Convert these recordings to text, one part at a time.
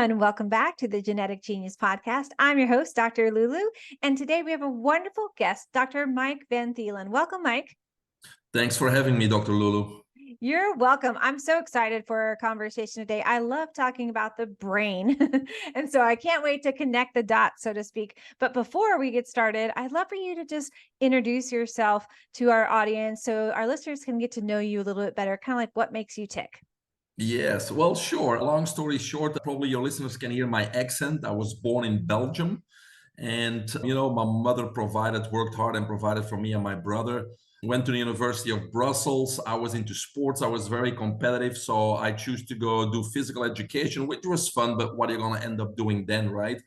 everyone. Welcome back to the Genetic Genius Podcast. I'm your host, Dr. Lulu, and today we have a wonderful guest, Dr. Mike Van Thielen. Welcome, Mike. Thanks for having me, Dr. Lulu. You're welcome. I'm so excited for our conversation today. I love talking about the brain, and so I can't wait to connect the dots, so to speak. But before we get started, I'd love for you to just introduce yourself to our audience so our listeners can get to know you a little bit better, kind of like what makes you tick. Yes, well, sure. Long story short, probably your listeners can hear my accent. I was born in Belgium, and my mother worked hard and provided for me and my brother. Went to the University of Brussels. I was into sports. I was very competitive, so I chose to go do physical education, which was fun, but what are you going to end up doing then, right?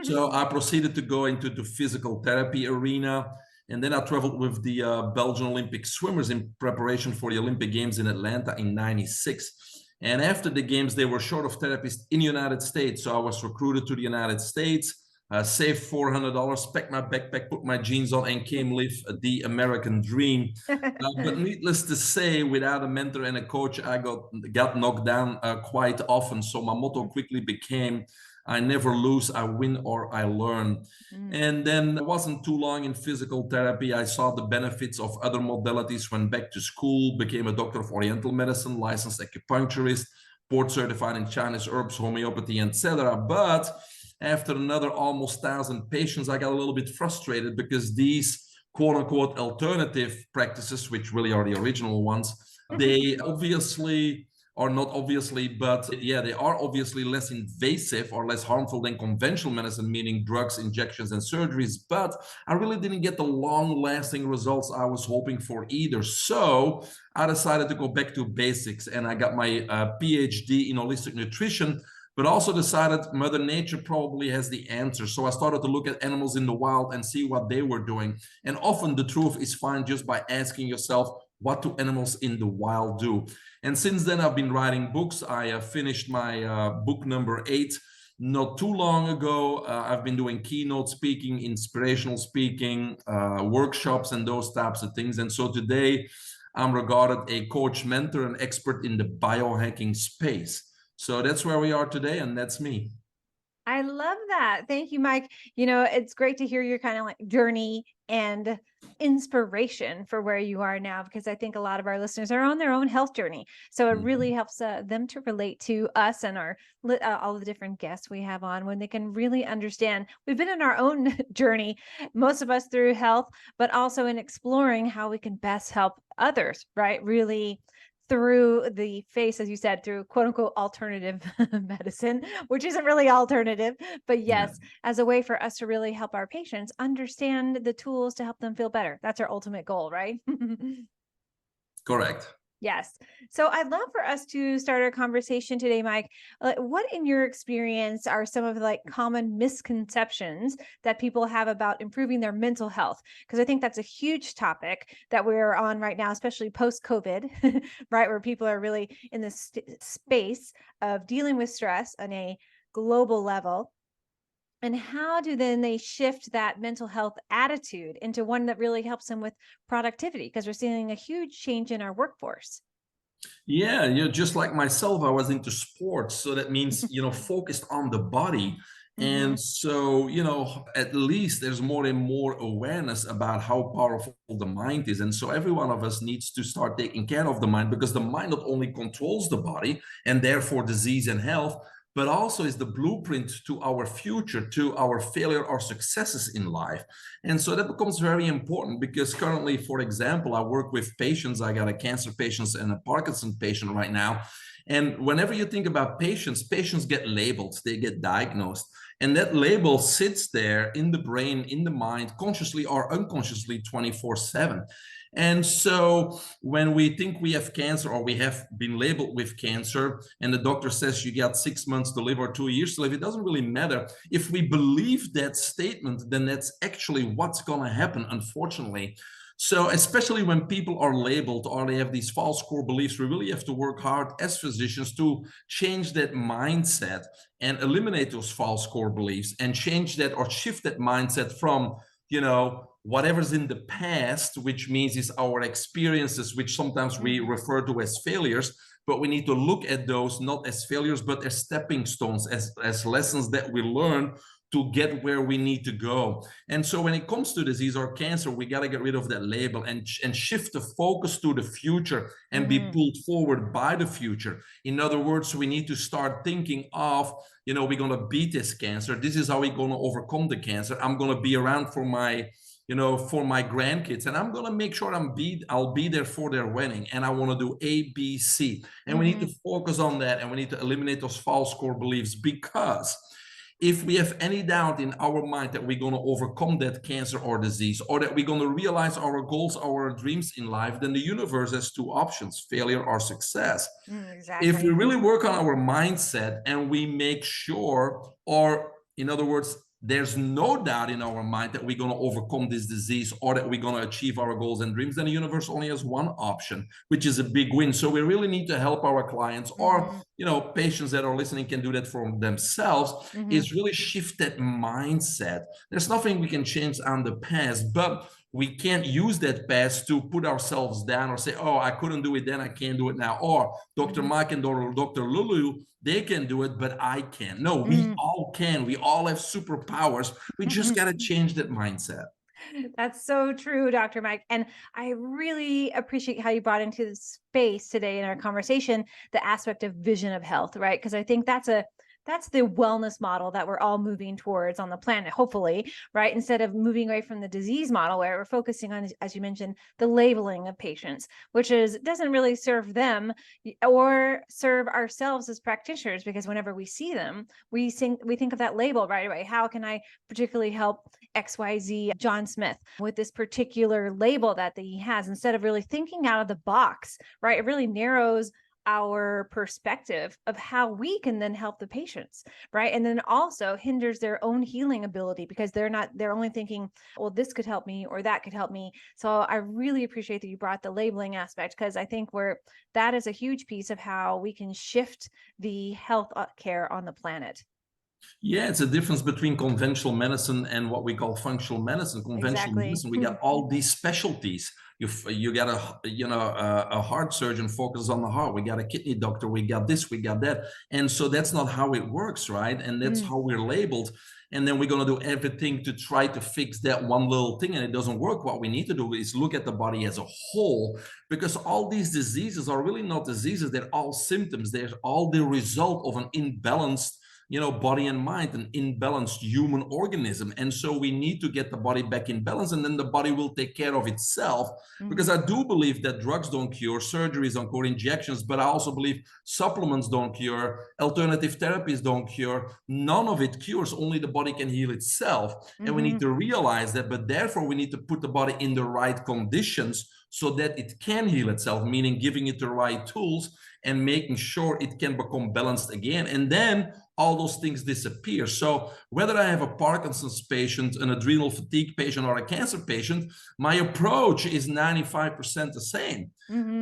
So I proceeded to go into the physical therapy arena. And then I traveled with the Belgian Olympic swimmers in preparation for the Olympic Games in Atlanta in '96. And after the games, they were short of therapists in the United States. So I was recruited to the United States, saved $400, packed my backpack, put my jeans on, and came live the American dream. But needless to say, without a mentor and a coach, I got knocked down quite often. So my motto quickly became, I never lose, I win or I learn. And then it wasn't too long in physical therapy. I saw the benefits of other modalities, went back to school, became a doctor of Oriental medicine, licensed acupuncturist, board certified in Chinese herbs, homeopathy, etc. But after another almost 1,000 patients, I got a little bit frustrated because these quote unquote alternative practices, which really are the original ones, they obviously or not obviously, but yeah, they are obviously less invasive or less harmful than conventional medicine, meaning drugs, injections, and surgeries. But I really didn't get the long-lasting results I was hoping for either. So I decided to go back to basics, and I got my PhD in holistic nutrition, but also decided Mother Nature probably has the answer. So I started to look at animals in the wild and see what they were doing. And often the truth is found just by asking yourself, what do animals in the wild do? And since then, I've been writing books. I finished my book number 8 not too long ago. I've been doing keynote speaking, inspirational speaking, workshops, and those types of things. And so today, I'm regarded a coach, mentor, and expert in the biohacking space. So that's where we are today, and that's me. I love that. Thank you, Mike. It's great to hear your kind of like journey and inspiration for where you are now, because I think a lot of our listeners are on their own health journey. So it really helps them to relate to us and our all the different guests we have on, when they can really understand we've been in our own journey, most of us through health, but also in exploring how we can best help others, right? Really through the face, as you said, through quote unquote alternative medicine, which isn't really alternative, but yes, as a way for us to really help our patients understand the tools to help them feel better. That's our ultimate goal, right? Correct. Yes. So I'd love for us to start our conversation today, Mike. What in your experience are some of the like common misconceptions that people have about improving their mental health? Because I think that's a huge topic that we're on right now, especially post-COVID, right? Where people are really in this space of dealing with stress on a global level. And how do then they shift that mental health attitude into one that really helps them with productivity? Because we're seeing a huge change in our workforce. Yeah, just like myself, I was into sports. So that means, focused on the body. And so, at least there's more and more awareness about how powerful the mind is. And so every one of us needs to start taking care of the mind, because the mind not only controls the body and therefore disease and health, but also is the blueprint to our future, to our failure or successes in life. And so that becomes very important, because currently, for example, I work with patients. I got a cancer patient and a Parkinson patient right now. And whenever you think about patients get labeled, they get diagnosed. And that label sits there in the brain, in the mind, consciously or unconsciously 24/7. And so when we think we have cancer, or we have been labeled with cancer, and the doctor says you got 6 months to live or 2 years to live, it doesn't really matter. If we believe that statement, then that's actually what's going to happen, unfortunately. So especially when people are labeled or they have these false core beliefs, we really have to work hard as physicians to change that mindset and eliminate those false core beliefs, and change that or shift that mindset from, whatever's in the past, which means is our experiences, which sometimes we refer to as failures, but we need to look at those not as failures, but as stepping stones, as lessons that we learn to get where we need to go. And so when it comes to disease or cancer, we got to get rid of that label and shift the focus to the future and be pulled forward by the future. In other words, we need to start thinking of, we're going to beat this cancer. This is how we're going to overcome the cancer. I'm going to be around for my grandkids, and I'm going to make sure I'll be there for their wedding, and I want to do A, B, C. And we need to focus on that, and we need to eliminate those false core beliefs, because if we have any doubt in our mind that we're going to overcome that cancer or disease, or that we're going to realize our goals, our dreams in life, then the universe has two options: failure or success. If we Exactly. really work on our mindset and we make sure, or in other words, there's no doubt in our mind that we're going to overcome this disease or that we're going to achieve our goals and dreams, then the universe only has one option, which is a big win. So we really need to help our clients, or patients that are listening can do that for themselves, is really shift that mindset. There's nothing we can change on the past, but we can't use that past to put ourselves down or say, oh, I couldn't do it then, I can't do it now. Or Dr. Mike and Dr. Lulu, they can do it, but I can't. No, we all can. We all have superpowers. We just got to change that mindset. That's so true, Dr. Mike. And I really appreciate how you brought into the space today in our conversation the aspect of vision of health, right? Because I think that's the wellness model that we're all moving towards on the planet, hopefully, right? Instead of moving away from the disease model, where we're focusing on, as you mentioned, the labeling of patients, which doesn't really serve them or serve ourselves as practitioners, because whenever we see them, we think of that label right away. How can I particularly help XYZ John Smith with this particular label that he has, instead of really thinking out of the box, right? It really narrows our perspective of how we can then help the patients, right? And then also hinders their own healing ability, because they're only thinking, well, this could help me or that could help me. So I really appreciate that you brought the labeling aspect, because I think that is a huge piece of how we can shift the health care on the planet. Yeah, it's a difference between conventional medicine and what we call functional medicine. Conventional Exactly. medicine, we got all these specialties. You got a heart surgeon focuses on the heart. We got a kidney doctor. We got this. We got that. And so that's not how it works, right? And that's how we're labeled. And then we're going to do everything to try to fix that one little thing, and it doesn't work. What we need to do is look at the body as a whole, because all these diseases are really not diseases. They're all symptoms. They're all the result of an imbalanced body and mind, an imbalanced human organism. And so we need to get the body back in balance, and then the body will take care of itself. Because I do believe that drugs don't cure, surgeries don't cure, injections, but I also believe supplements don't cure, alternative therapies don't cure. None of it cures, only the body can heal itself. And we need to realize that, but therefore we need to put the body in the right conditions so that it can heal itself, meaning giving it the right tools and making sure it can become balanced again. And then all those things disappear. So whether I have a Parkinson's patient, an adrenal fatigue patient, or a cancer patient, my approach is 95% the same,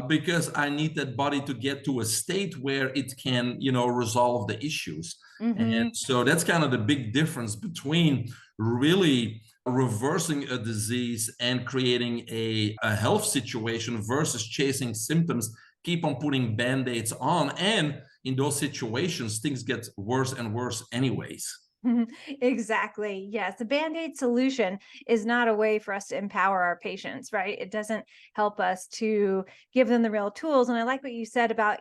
because I need that body to get to a state where it can, resolve the issues. And so that's kind of the big difference between really reversing a disease and creating a health situation versus chasing symptoms, keep on putting band-aids on. And in those situations, things get worse and worse anyways. Exactly. Yes. The Band-Aid solution is not a way for us to empower our patients, right? It doesn't help us to give them the real tools. And I like what you said about,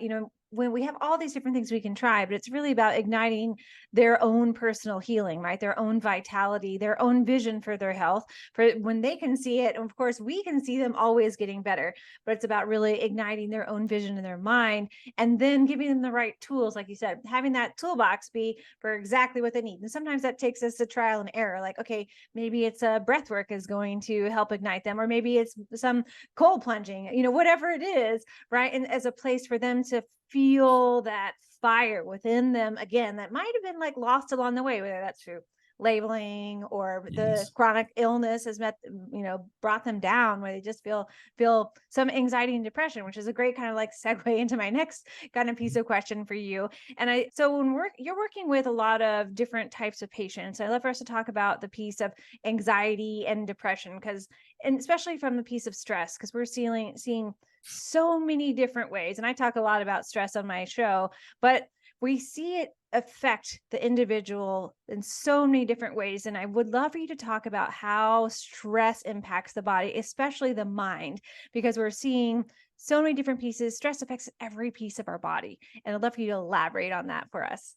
when we have all these different things we can try, but it's really about igniting their own personal healing, right? Their own vitality, their own vision for their health, for when they can see it. And of course, we can see them always getting better, but it's about really igniting their own vision in their mind, and then giving them the right tools. Like you said, having that toolbox be for exactly what they need. And sometimes that takes us to trial and error. Like, okay, maybe it's a breath work is going to help ignite them, or maybe it's some cold plunging, whatever it is, right? And as a place for them to feel that fire within them again, that might have been like lost along the way, whether that's through labeling or the chronic illness has brought them down, where they just feel some anxiety and depression, which is a great kind of like segue into my next kind of piece of question for you. And so when you're working with a lot of different types of patients, I'd love for us to talk about the piece of anxiety and depression, and especially from the piece of stress, because we're seeing so many different ways. And I talk a lot about stress on my show, but we see it affect the individual in so many different ways. And I would love for you to talk about how stress impacts the body, especially the mind, because we're seeing so many different pieces. Stress affects every piece of our body. And I'd love for you to elaborate on that for us.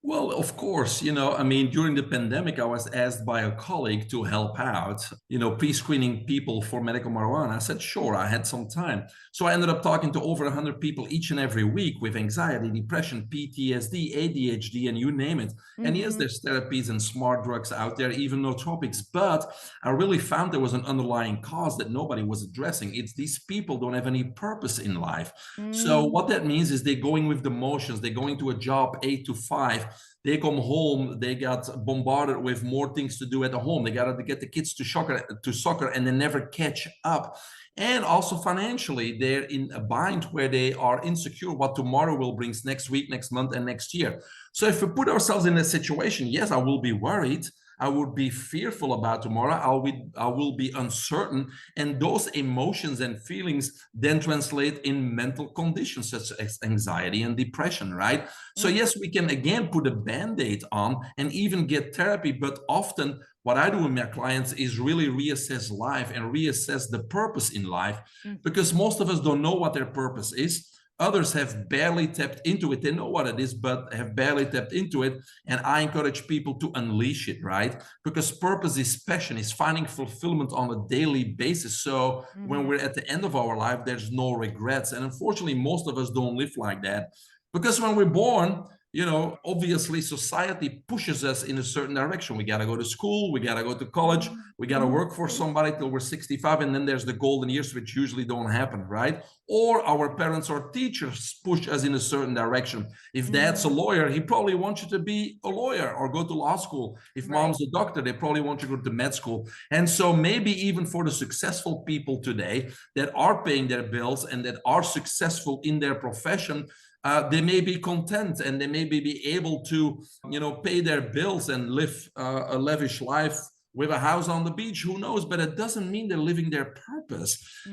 Well, of course, I mean, during the pandemic, I was asked by a colleague to help out, pre-screening people for medical marijuana. I said, sure, I had some time. So I ended up talking to over 100 people each and every week with anxiety, depression, PTSD, ADHD, and you name it. And yes, Mm-hmm. there's therapies and smart drugs out there, even nootropics, but I really found there was an underlying cause that nobody was addressing. It's these people don't have any purpose in life. So Mm-hmm. what that means is they're going with the motions. They're going to a job 8 to 5. They come home, they got bombarded with more things to do at the home. They got to get the kids to soccer, and they never catch up. And also financially, they're in a bind where they are insecure what tomorrow will bring next week, next month, and next year. So if we put ourselves in a situation, yes, I will be worried. I would be fearful about tomorrow. I will be uncertain. And those emotions and feelings then translate in mental conditions such as anxiety and depression, right? So, yes, we can again put a band aid on and even get therapy. But often, what I do with my clients is really reassess life and reassess the purpose in life, Mm-hmm. because most of us don't know what their purpose is. Others have barely tapped into it. They know what it is, but have barely tapped into it. And I encourage people to unleash it, right? Because purpose is passion, is finding fulfillment on a daily basis. So when Mm-hmm. we're at the end of our life, there's no regrets. And unfortunately, most of us don't live like that. Because when we're born, obviously society pushes us in a certain direction. We got to go to school, we got to go to college, we got to work for somebody till we're 65, and then there's the golden years, which usually don't happen, right? Or our parents or teachers push us in a certain direction. If dad's a Mm-hmm. lawyer, he probably wants you to be a lawyer or go to law school. If Right. mom's a doctor, they probably want you to go to med school. And so maybe even for the successful people today that are paying their bills and that are successful in their profession, they may be content and they may be able to, pay their bills and live a lavish life with a house on the beach. Who knows? But it doesn't mean they're living their purpose.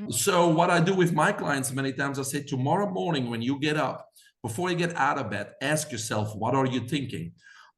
So what I do with my clients many times, I say, tomorrow morning when you get up, before you get out of bed, ask yourself, what are you thinking?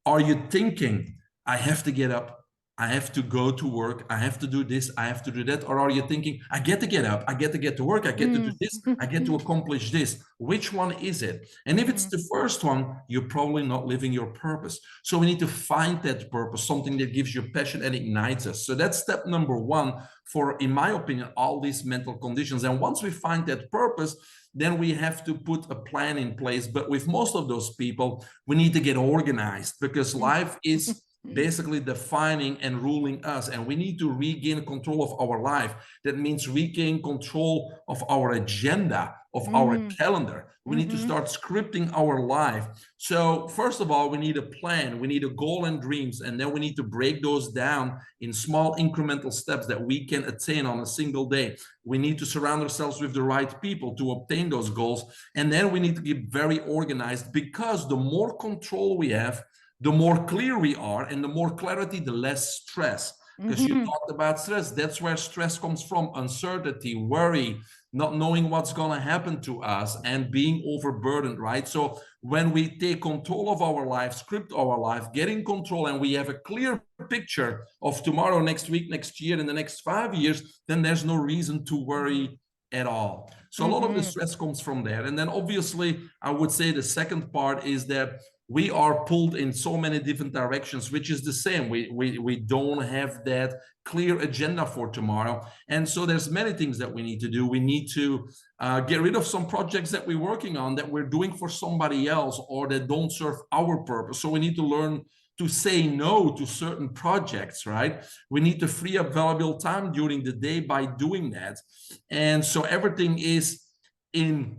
Are you thinking, I have to get up, I have to go to work, I have to do this, I have to do that? Or are you thinking, I get to get up, I get to get to work, I get to do this, I get to accomplish this? Which one is it? And if it's Mm-hmm. the first one, you're probably not living your purpose. So we need to find that purpose, something that gives you passion and ignites us. So that's step number one for, in my opinion, all these mental conditions. And once we find that purpose, then we have to put a plan in place. But with most of those people, we need to get organized, because life is basically defining and ruling us, and we need to regain control of our life. That means regain control of our agenda, of our Mm-hmm. calendar. We need to Mm-hmm. start scripting our life. So first of all, we need a plan, we need a goal and dreams, and then we need to break those down in small incremental steps that we can attain on a single day. We need to surround ourselves with the right people to obtain those goals, and then we need to get very organized, because the more control we have, the more clear we are, and the more clarity, the less stress. Because you Mm-hmm. talked about stress, that's where stress comes from: uncertainty, worry, not knowing what's going to happen to us, and being overburdened, right? So when we take control of our life, script our life, get in control, and we have a clear picture of tomorrow, next week, next year, and the next 5 years, then there's no reason to worry at all. So a lot of the Mm-hmm. stress comes from there. And then obviously, I would say the second part is that we are pulled in so many different directions, which is the same. We don't have that clear agenda for tomorrow. And so there's many things that we need to do. We need to get rid of some projects that we're working on that we're doing for somebody else or that don't serve our purpose. So we need to learn to say no to certain projects, right? We need to free up valuable time during the day by doing that. And so everything is in,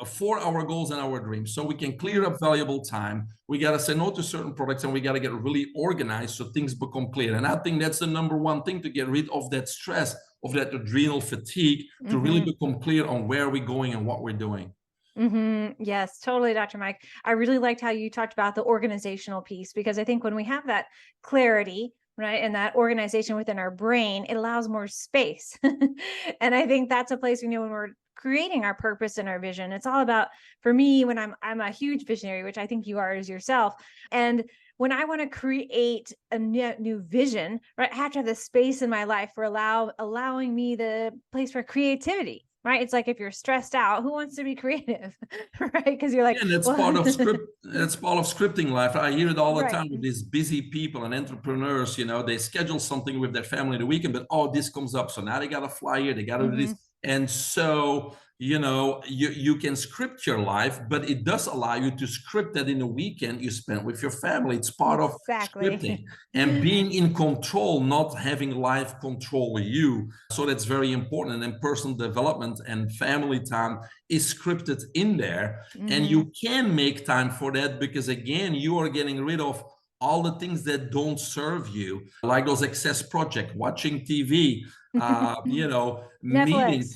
for our goals and our dreams. So we can clear up valuable time. We got to say no to certain products, and we got to get really organized so things become clear. And I think that's the number one thing to get rid of that stress, of that adrenal fatigue, to really Mm-hmm. become clear on where we're going and what we're doing. Mm-hmm. Yes, totally, Dr. Mike. I really liked how you talked about the organizational piece, because I think when we have that clarity, right? And that organization within our brain, it allows more space. And I think that's a place, when we're creating our purpose and our vision, it's all about, for me, when I'm a huge visionary, which I think you are as yourself. And when I want to create a new vision, right, I have to have the space in my life for allowing me the place for creativity. Right. It's like if you're stressed out, who wants to be creative? Right. Because you're Yeah, like, and that's well, part of script. That's part of scripting life. I hear it all the right. time with these busy people and entrepreneurs. They schedule something with their family the weekend, but oh, this comes up, so now they got to fly here. They got to do Hmm. this, and so you can script your life, but it does allow you to script that in the weekend you spend with your family. It's part of Exactly. scripting and being in control, not having life control you. So that's very important. And then personal development and family time is scripted in there, and Hmm. you can make time for that because again you are getting rid of all the things that don't serve you, like those excess projects, watching TV, Netflix.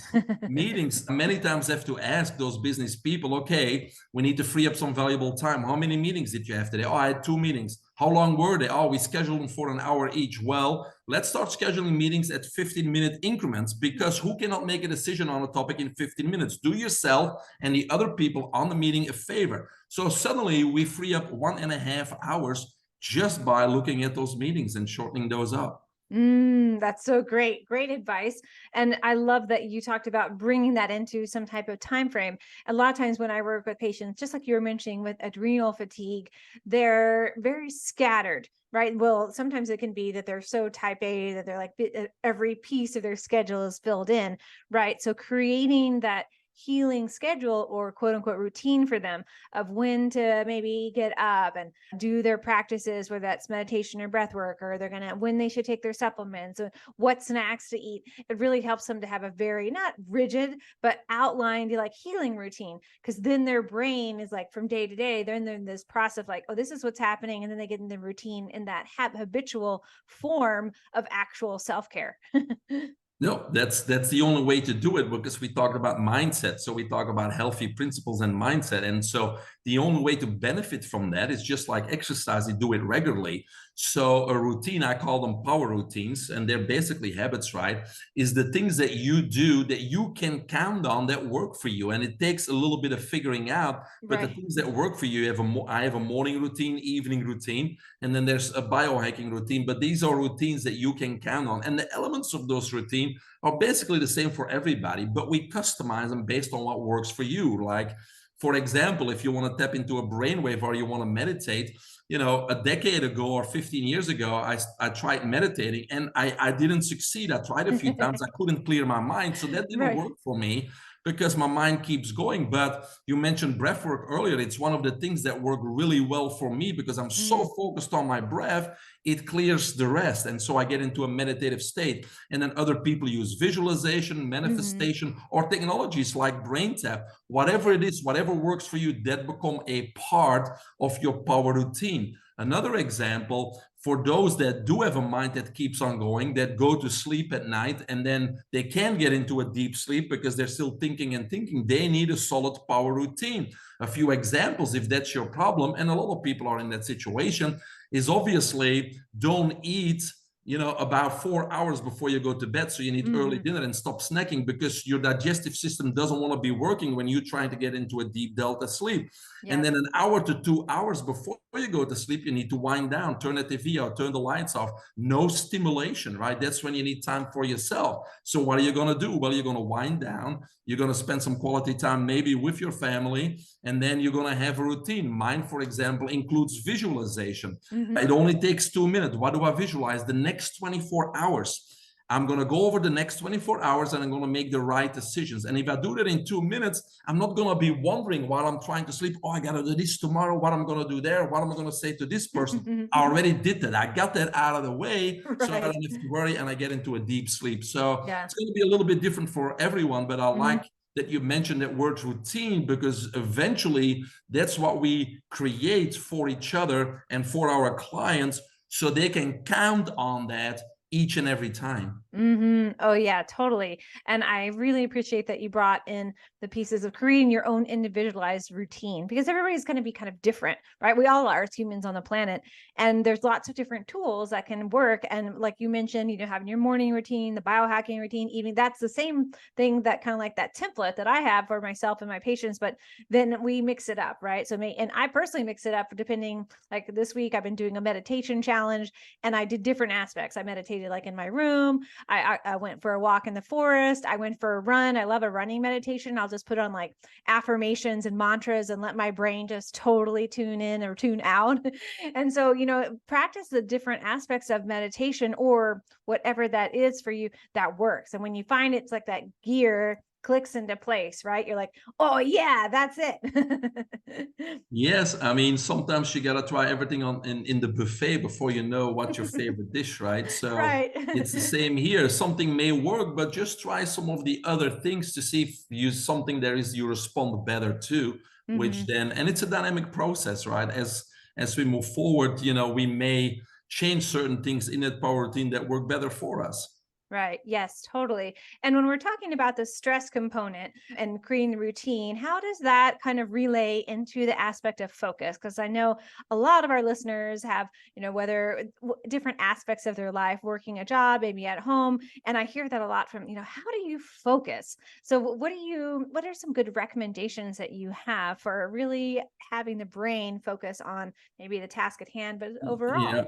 meetings. Many times I have to ask those business people, okay, we need to free up some valuable time. How many meetings did you have today? Oh, I had 2 meetings. How long were they? Oh, we scheduled them for an hour each. Well, let's start scheduling meetings at 15-minute increments, because who cannot make a decision on a topic in 15 minutes? Do yourself and the other people on the meeting a favor. So suddenly we free up 1.5 hours just by looking at those meetings and shortening those up. That's so great. Great advice. And I love that you talked about bringing that into some type of time frame. A lot of times when I work with patients, just like you were mentioning with adrenal fatigue, they're very scattered, right? Well, sometimes it can be that they're so type A that they're like every piece of their schedule is filled in, right? So creating that healing schedule or quote unquote routine for them of when to maybe get up and do their practices, whether that's meditation or breath work, or they're gonna when they should take their supplements, or what snacks to eat. It really helps them to have a very not rigid but outlined like healing routine, because then their brain is like from day to day they're in this process of like, oh, this is what's happening, and then they get in the routine in that habitual form of actual self-care. No, that's the only way to do it, because we talk about mindset. So we talk about healthy principles and mindset. And so the only way to benefit from that is just like exercise, you do it regularly. So a routine, I call them power routines, and they're basically habits, right? Is the things that you do that you can count on that work for you. And it takes a little bit of figuring out, but the Right. things that work for you, I have a morning routine, evening routine, and then there's a biohacking routine. But these are routines that you can count on. And the elements of those routines are basically the same for everybody, but we customize them based on what works for you. Like, for example, if you want to tap into a brainwave or you want to meditate, a decade ago or 15 years ago, I tried meditating and I didn't succeed. I tried a few times. I couldn't clear my mind. So that didn't Right. work for me because my mind keeps going. But you mentioned breath work earlier. It's one of the things that work really well for me because I'm so Mm. focused on my breath, it clears the rest. And so I get into a meditative state. And then other people use visualization, Hmm. manifestation, or technologies like brain tap. Whatever it is, whatever works for you, that become a part of your power routine. Another example, for those that do have a mind that keeps on going, that go to sleep at night and then they can't get into a deep sleep because they're still thinking and thinking, they need a solid power routine. A few examples, if that's your problem, and a lot of people are in that situation, is obviously don't eat about 4 hours before you go to bed. So you need early Hmm. dinner and stop snacking because your digestive system doesn't want to be working when you're trying to get into a deep delta sleep. And Yep. then an hour to 2 hours before you go to sleep, you need to wind down, turn the TV out, turn the lights off. No stimulation, right? That's when you need time for yourself. So what are you going to do? Well, you're going to wind down. You're going to spend some quality time maybe with your family, and then you're going to have a routine. Mine, for example, includes visualization. Hmm. It only takes 2 minutes. What do I visualize? The next 24 hours. I'm going to go over the next 24 hours and I'm going to make the right decisions. And if I do that in 2 minutes, I'm not going to be wondering while I'm trying to sleep, oh, I got to do this tomorrow, what I'm going to do there, what am I going to say to this person? I already did that. I got that out of the way, so I don't Right. have to worry and I get into a deep sleep. So Yeah. it's going to be a little bit different for everyone, but I Hmm. like that you mentioned that word routine because eventually that's what we create for each other and for our clients so they can count on that each and every time. Oh yeah, totally. And I really appreciate that you brought in the pieces of creating your own individualized routine, because everybody's going to be kind of different, right? We all are as humans on the planet. And there's lots of different tools that can work. And like you mentioned, having your morning routine, the biohacking routine, even that's the same thing, that kind of like that template that I have for myself and my patients, but then we mix it up, right? And I personally mix it up depending, like this week I've been doing a meditation challenge, and I did different aspects. I meditated like in my room. I went for a walk in the forest. I went for a run. I love a running meditation. I'll just put on like affirmations and mantras and let my brain just totally tune in or tune out. And so, practice the different aspects of meditation or whatever that is for you that works. And when you find it's like that gear clicks into place, right? You're like, oh yeah, that's it. Yes, I mean, sometimes you gotta try everything in the buffet before you know what your favorite dish, right? So Right. it's the same here. Something may work, but just try some of the other things to see if you something there is you respond better to, which Hmm. then, and it's a dynamic process, right? As we move forward, we may change certain things in that power routine that work better for us. Right. Yes, totally. And when we're talking about the stress component and creating the routine, how does that kind of relay into the aspect of focus? Because I know a lot of our listeners have, whether different aspects of their life, working a job, maybe at home. And I hear that a lot from, how do you focus? So what are some good recommendations that you have for really having the brain focus on maybe the task at hand, but overall? Yeah.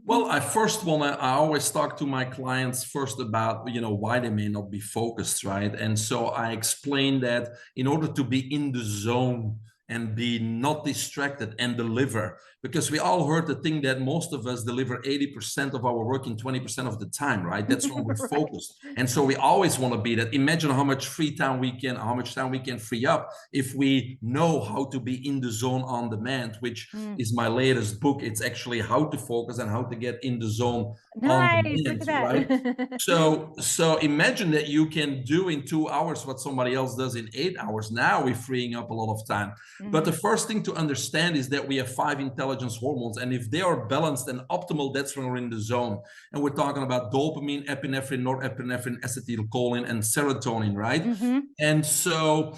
Well, I always talk to my clients first about, why they may not be focused, right? And so I explain that in order to be in the zone and be not distracted and deliver, because we all heard the thing that most of us deliver 80% of our work in 20% of the time, right? That's when we're Right. focused. And so we always want to be that. Imagine how much how much time we can free up if we know how to be in the zone on demand, which Mm. is my latest book. It's actually how to focus and how to get in the zone on Nice. Look demand, at right? that. So imagine that you can do in 2 hours what somebody else does in 8 hours. Now we're freeing up a lot of time. But the Mhm. first thing to understand is that we have 5 intelligence hormones, and if they are balanced and optimal, that's when we're in the zone. And we're talking about dopamine, epinephrine, norepinephrine, acetylcholine, and serotonin, right? Mhm. And so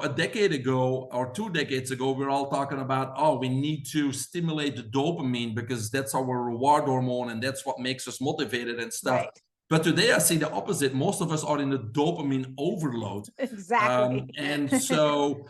a decade ago or 2 decades ago, we were all talking about, oh, we need to stimulate the dopamine because that's our reward hormone and that's what makes us motivated and stuff. Right. But today I see the opposite. Most of us are in a dopamine overload. Exactly. And so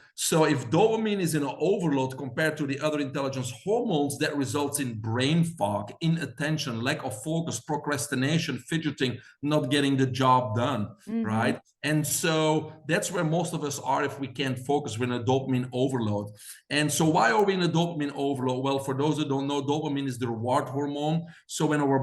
if dopamine is in an overload compared to the other intelligence hormones, that results in brain fog, inattention, lack of focus, procrastination, fidgeting, not getting the job done, right? Mhm. And so that's where most of us are if we can't focus. We're in a dopamine overload. And so why are we in a dopamine overload? Well, for those who don't know, dopamine is the reward hormone. So when our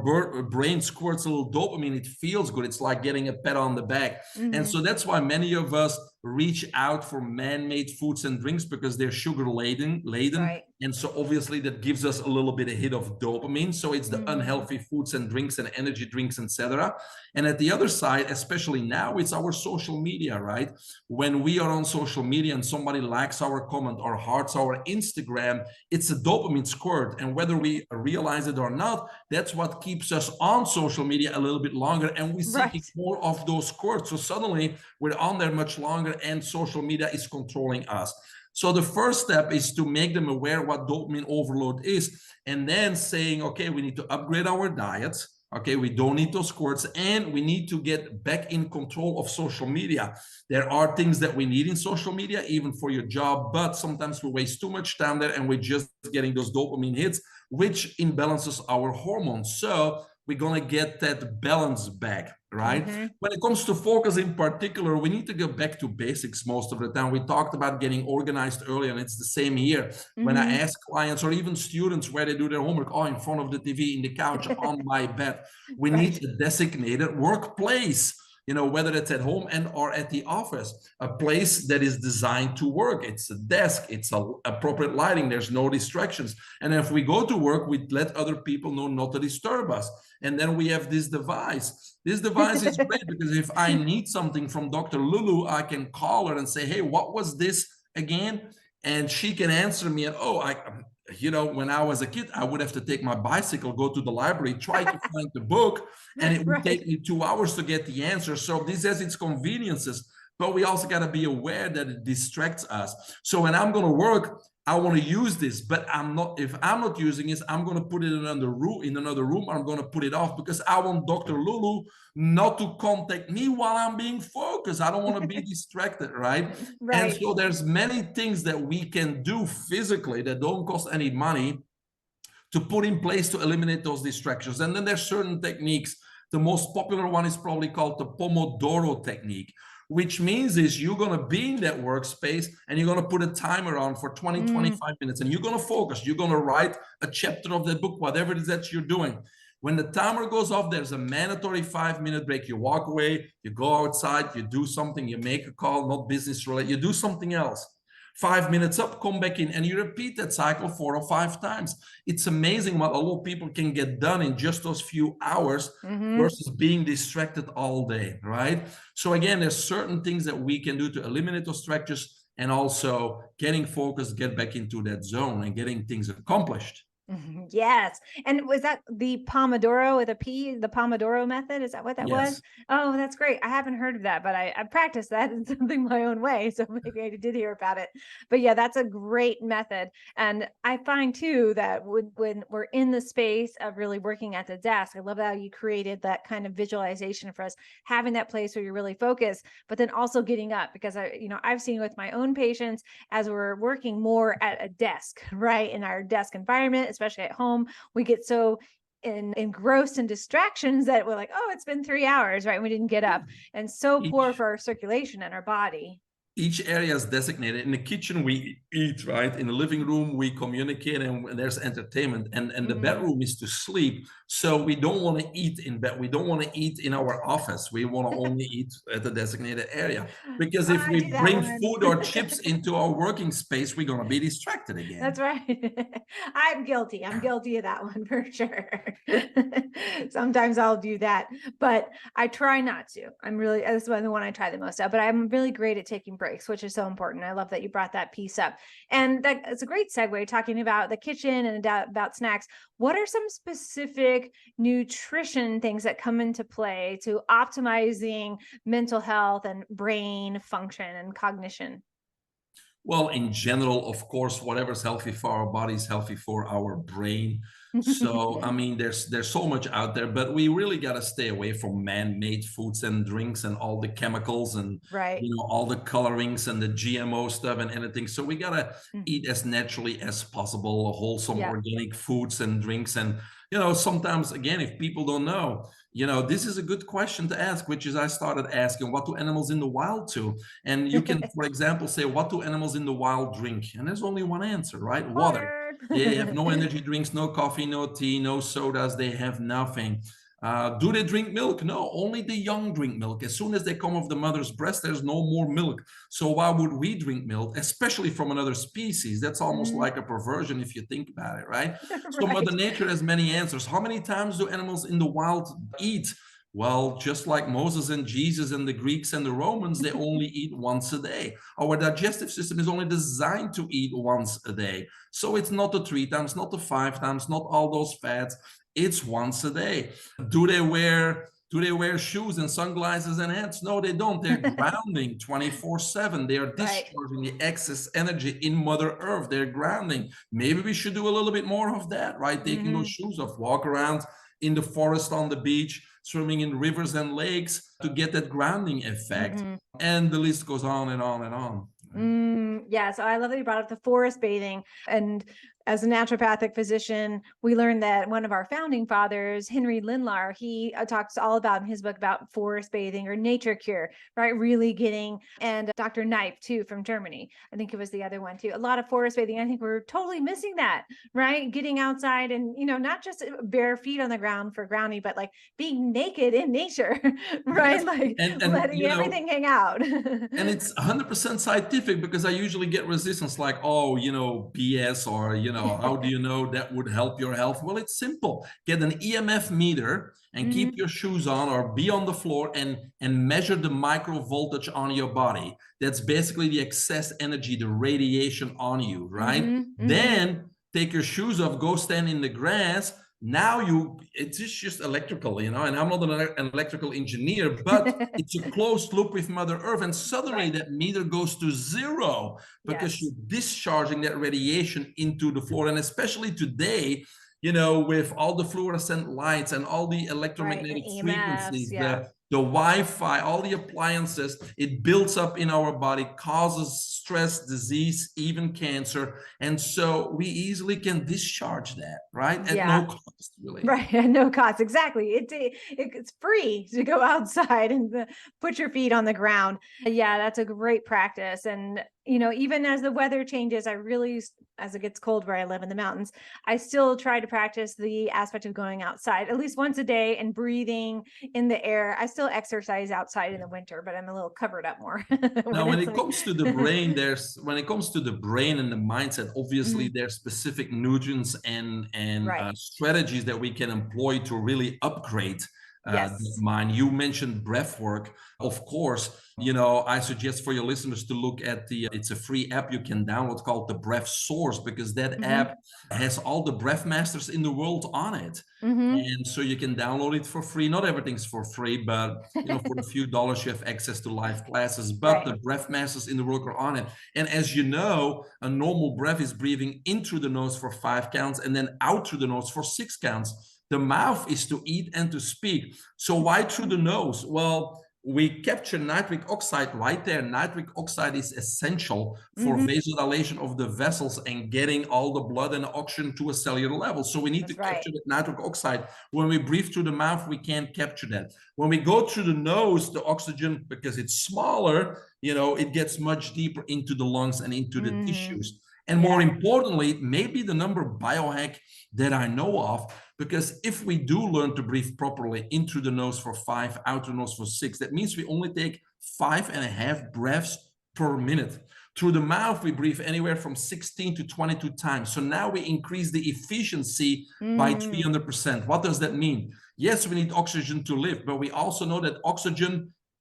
brain squirts a little dopamine, it feels good. It's like getting a pat on the back. And Mhm. so that's why many of us reach out for man-made foods and drinks because they're sugar laden. Right. And so obviously that gives us a little bit of hit of dopamine. So it's the Mhm. unhealthy foods and drinks and energy drinks, etc. And at the other side, especially now, it's our social media, right? When we are on social media and somebody likes our comment or hearts our Instagram, it's a dopamine squirt. And whether we realize it or not, that's what keeps us on social media a little bit longer. And we're seeking Right. more of those squirts. So suddenly we're on there much longer and social media is controlling us. So the first step is to make them aware what dopamine overload is, and then saying, okay, we need to upgrade our diets. Okay, we don't need those squirts, and we need to get back in control of social media. There are things that we need in social media, even for your job, but sometimes we waste too much time there and we're just getting those dopamine hits, which imbalances our hormones. So we're going to get that balance back, right? Mhm. When it comes to focus in particular, we need to go back to basics most of the time. We talked about getting organized earlier, and it's the same here. When I Mhm. ask clients or even students where they do their homework, oh, in front of the TV, in the couch, on my bed, we need Right. a designated workplace. Whether it's at home and or at the office, a place that is designed to work. It's a desk, it's appropriate lighting, there's no distractions. And if we go to work, we let other people know not to disturb us. And then we have this device. This device is great because if I need something from Dr. Lulu, I can call her and say, hey, what was this again? And she can answer me, and when I was a kid, I would have to take my bicycle, go to the library, try to find the book, and it would Right. take me 2 hours to get the answer. So this has its conveniences, but we also got to be aware that it distracts us. So when I'm going to work, I want to use this, but if I'm not using this, I'm going to put it in another room. I'm going to put it off because I want Dr. Lulu not to contact me while I'm being focused. I don't want to be distracted, right? And Right. so there's many things that we can do physically that don't cost any money to put in place to eliminate those distractions. And then there's certain techniques. The most popular one is probably called the Pomodoro technique, which means is you're going to be in that workspace and you're going to put a timer on for 20, Mm, 25 minutes, and you're going to focus. You're going to write a chapter of that book, whatever it is that you're doing. When the timer goes off, there's a mandatory 5-minute break. You walk away, you go outside, you do something, you make a call, not business related, you do something else. 5 minutes up, come back in, and you repeat that cycle 4 or 5 times. It's amazing what a lot of people can get done in just those few hours hmm versus being distracted all day, right? So again, there's certain things that we can do to eliminate those distractions and also getting focused, get back into that zone and getting things accomplished. Yes. And was that the Pomodoro with a P, the Pomodoro method? Is that what that was? Yes. Oh, that's great. I haven't heard of that, but I practiced that in something my own way. So maybe I did hear about it. But yeah, that's a great method. And I find too that when we're in the space of really working at the desk, I love how you created that kind of visualization for us, having that place where you're really focused, but then also getting up because I've seen with my own patients as we're working more at a desk, right? In our desk environment, especially at home, we get so engrossed in distractions that we're like, oh, it's been 3 hours, right? We didn't get up, and so poor Each for our circulation and our body. each area is designated. In the kitchen we eat, right? In the living room we communicate, and there's entertainment, and the Mm. bedroom is to sleep. So we don't want to eat in bed, we don't want to eat in our office, we want to only eat at the designated area, because if I we do that bring one. food or chips into our working space, we're going to be distracted again. That's right. I'm guilty. I'm guilty of that one for sure. Sometimes I'll do that, but I try not to. This is the one I try the most of, but I'm really great at taking breaks, which is so important. I love that you brought that piece up. And it's a great segue talking about the kitchen and about snacks. What are some specific nutrition things that come into play to optimizing mental health and brain function and cognition? Well, in general, of course, whatever's healthy for our body is healthy for our brain. So, I mean, there's so much out there, but we really got to stay away from man-made foods and drinks and all the chemicals and Right. all the colorings and the GMO stuff and anything. So we got to Mm. eat as naturally as possible, wholesome Yeah. organic foods and drinks. And sometimes again, if people don't know, this is a good question to ask, which is I started asking, what do animals in the wild do? And you can, for example, say, what do animals in the wild drink? And there's only one answer, right? Water. Water. They have no energy drinks, no coffee, no tea, no sodas. They have nothing. Do they drink milk? No, only the young drink milk. As soon as they come off the mother's breast, there's no more milk. So why would we drink milk, especially from another species? That's almost Mm, like a perversion if you think about it, right? So Mother right. Nature has many answers. How many times do animals in the wild eat? Well, just like Moses and Jesus and the Greeks and the Romans, they only eat once a day. Our digestive system is only designed to eat once a day. So it's not the 3 times, not the 5 times, not all those fats. It's once a day. Do they wear shoes and sunglasses and hats? No, they don't. They're grounding 24/7. They are Right. discharging the excess energy in Mother Earth. They're grounding. Maybe we should do a little bit more of that, right? Taking those hmm shoes off, walk around in the forest, on the beach, swimming in rivers and lakes to get that grounding effect. hmm And the list goes on and on and on. Yeah, so I love that you brought up the forest bathing. And as a naturopathic physician, we learned that one of our founding fathers, Henry Lindlar, he talks all about in his book about forest bathing or nature cure, right? Really getting, and Dr. Knipe too from Germany. I think it was the other one too. A lot of forest bathing. I think we're totally missing that, right? Getting outside and, not just bare feet on the ground for grounding, but like being naked in nature, right? Yes. Like And letting everything hang out. and it's 100% scientific, because I usually get resistance like, oh, BS, or, how do you know that would help your health? Well, it's simple. Get an EMF meter and keep Mhm. your shoes on or be on the floor and measure the micro voltage on your body. That's basically the excess energy, the radiation on you, right? Mhm, mhm. Then take your shoes off, go stand in the grass. Now it's just electrical, and I'm not an electrical engineer, but it's a closed loop with Mother Earth, and suddenly that meter goes to zero because you're discharging that radiation into the floor. And especially today, with all the fluorescent lights and all the electromagnetic and frequencies, EMFs, the Wi-Fi, all the appliances, it builds up in our body, causes stress, disease, even cancer. And so we easily can discharge that, right? At no cost, really. Right, at no cost, exactly. It's free to go outside and put your feet on the ground. Yeah, that's a great practice. And even as the weather changes, as it gets cold where I live in the mountains, I still try to practice the aspect of going outside at least once a day and breathing in the air. I still exercise outside in the winter, but I'm a little covered up more. Now, when it comes to the brain, when it comes to the brain and the mindset, obviously there's specific nutrients and strategies that we can employ to really upgrade the mind. You mentioned breath work. Of course, I suggest for your listeners to look at it's a free app you can download called the Breath Source, because that app has all the breath masters in the world on it. And so you can download it for free. Not everything's for free, but for a few dollars you have access to live classes. But the breath masters in the world are on it. And as you know, a normal breath is breathing in through the nose for 5 counts and then out through the nose for 6 counts. The mouth is to eat and to speak. So why through the nose? Well, we capture nitric oxide right there. Nitric oxide is essential for vasodilation of the vessels and getting all the blood and oxygen to a cellular level. So we need to capture that nitric oxide. When we breathe through the mouth, we can't capture that. When we go through the nose, the oxygen, because it's smaller, it gets much deeper into the lungs and into the tissues. And more importantly, maybe the number biohack that I know of, because if we do learn to breathe properly in through the nose for 5, out through the nose for 6, that means we only take 5.5 breaths per minute. Through the mouth, we breathe anywhere from 16 to 22 times. So now we increase the efficiency by 300%. What does that mean? Yes, we need oxygen to live, but we also know that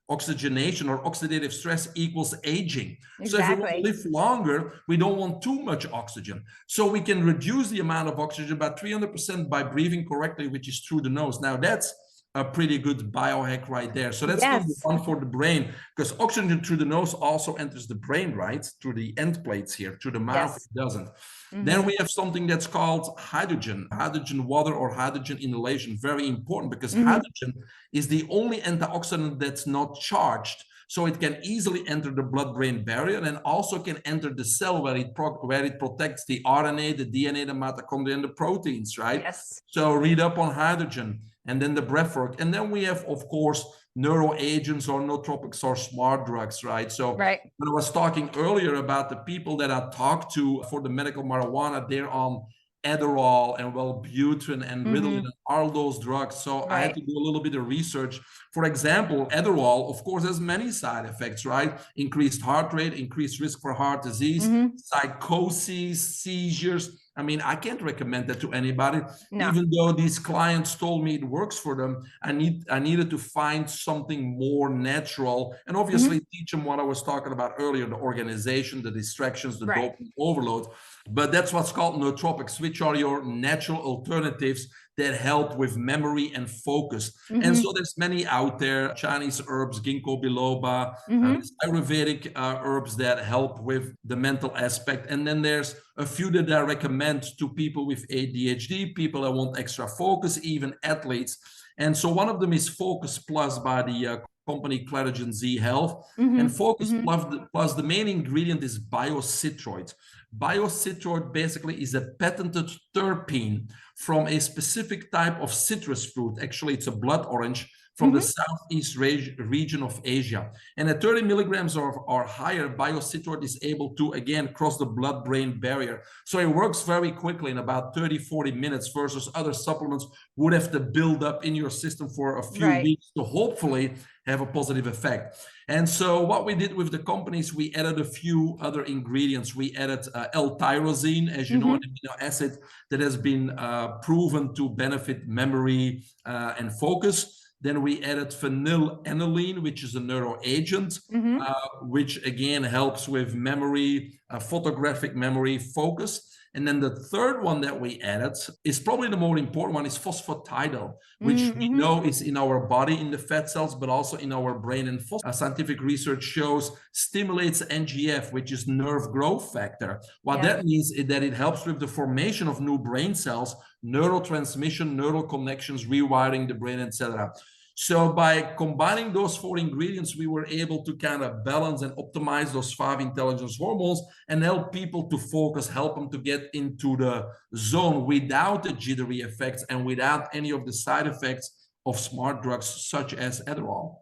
oxygenation or oxidative stress equals aging. So if we want to live longer, we don't want too much oxygen. So we can reduce the amount of oxygen by 300% by breathing correctly, which is through the nose. Now that's a pretty good biohack right there. So that's number one for the brain, because oxygen through the nose also enters the brain, right? Through the end plates here. Through the mouth, it doesn't. Then we have something that's called hydrogen water or hydrogen inhalation. Very important, because hydrogen is the only antioxidant that's not charged. So it can easily enter the blood-brain barrier and also can enter the cell where it protects the RNA, the DNA, the mitochondria, and the proteins, right? So read up on hydrogen. And then the breath work. And then we have, of course, neuroagents or nootropics or smart drugs, right? So when I was talking earlier about the people that I talked to for the medical marijuana, they're on Adderall and Wellbutrin and Ritalin and all those drugs. So I had to do a little bit of research. For example, Adderall, of course, has many side effects, right? Increased heart rate, increased risk for heart disease, psychosis, seizures. I mean, I can't recommend that to anybody. Even though these clients told me it works for them, I needed to find something more natural and obviously teach them what I was talking about earlier, the organization, the distractions, the dopamine overload. But that's what's called nootropics, which are your natural alternatives that help with memory and focus. And so there's many out there, Chinese herbs, ginkgo biloba, Ayurvedic herbs that help with the mental aspect. And then there's a few that I recommend to people with ADHD, people that want extra focus, even athletes. And so one of them is Focus Plus by the company ClariGenZ Health. And Focus Plus, the main ingredient is biocitroid. Biocitroid basically is a patented terpene from a specific type of citrus fruit. Actually, it's a blood orange from the southeast region of Asia. And at 30 milligrams or higher, biocitroid is able to, again, cross the blood-brain barrier. So it works very quickly in about 30, 40 minutes versus other supplements would have to build up in your system for a few weeks to hopefully have a positive effect. And so what we did with the companies, we added a few other ingredients. We added L-tyrosine, as you know, an amino acid that has been proven to benefit memory and focus. Then we added phenylalanine, which is a neuroagent, which again helps with memory, photographic memory, focus. And then the third one that we added is probably the more important one, is phosphatidylate, which we Mm-hmm. know is in our body, in the fat cells, but also in our brain. And scientific research shows stimulates NGF, which is nerve growth factor. What Yeah. that means is that it helps with the formation of new brain cells, neurotransmission, neural connections, rewiring the brain, etc. So by combining those four ingredients, we were able to kind of balance and optimize those 5 intelligence hormones and help people to focus, help them to get into the zone without the jittery effects and without any of the side effects of smart drugs such as Adderall.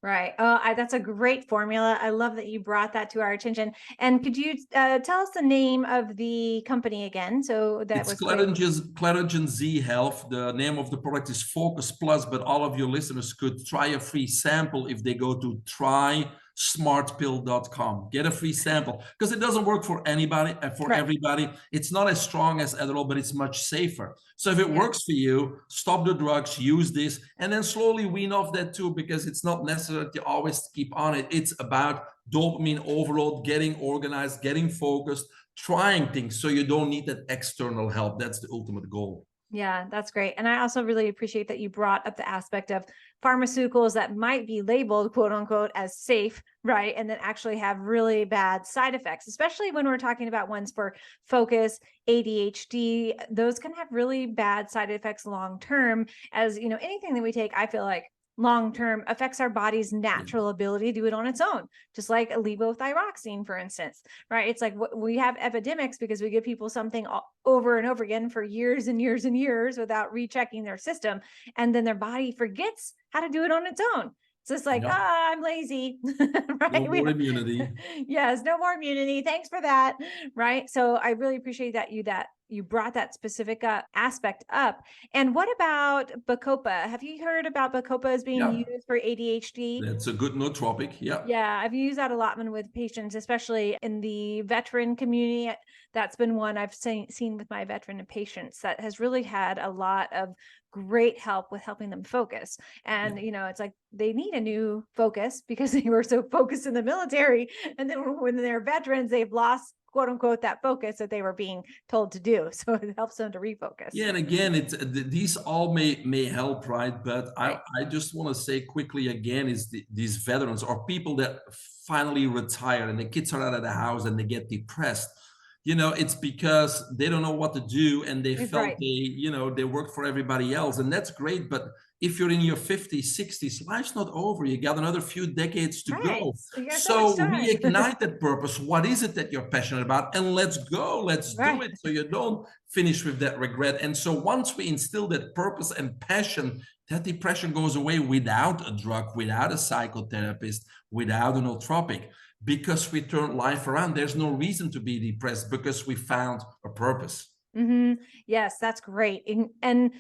Right. Oh, that's a great formula. I love that you brought that to our attention. And could you tell us the name of the company again? So that It's was clear. ClariGenZ Health. The name of the product is Focus Plus, but all of your listeners could try a free sample if they go to trysmartpill.com. Get a free sample because it doesn't work for anybody, for Right. everybody. It's not as strong as Adderall, but it's much safer. So if it Yeah. works for you, stop the drugs, use this, and then slowly wean off that too, because it's not necessary to always keep on it. It's about dopamine overload, getting organized, getting focused, trying things so you don't need that external help. That's the ultimate goal. Yeah, that's great. And I also really appreciate that you brought up the aspect of pharmaceuticals that might be labeled, quote unquote, as safe, right? And then actually have really bad side effects, especially when we're talking about ones for focus, ADHD. Those can have really bad side effects long term. As you know, anything that we take, I feel like long term affects our body's natural ability to do it on its own, just like levothyroxine, for instance, right? It's like we have epidemics because we give people something over and over again for years and years and years without rechecking their system, and then their body forgets how to do it on its own. So it's like, Yep. I'm lazy, No right? more immunity. Yes, no more immunity. Thanks for that, right? So I really appreciate that you brought that specific aspect up. And what about Bacopa? Have you heard about Bacopa as being Yeah, used for ADHD? that's a good nootropic. Yeah. Yeah, I've used that a lot with patients, especially in the veteran community. That's been one I've seen with my veteran patients that has really had a lot of great help with helping them focus. And, Yeah. you know, it's like they need a new focus because they were so focused in the military. And then when they're veterans, they've lost, quote unquote, that focus that they were being told to do. So it helps them to refocus. Yeah, and again, it's these all may help, right? But Right. I just want to say quickly again is these veterans or people that finally retire and the kids are out of the house and they get depressed. You know, it's because they don't know what to do and they felt Right. they worked for everybody else, and that's great. But if you're in your 50s, 60s, life's not over. You got another few decades to Right. go. You got so much So time. reignite that purpose. What is it that you're passionate about? And let's go. Let's do Right. it so you don't finish with that regret. And so once we instill that purpose and passion, that depression goes away without a drug, without a psychotherapist, without an nootropic, because we turn life around. There's no reason to be depressed because we found a purpose. Yes, that's great. And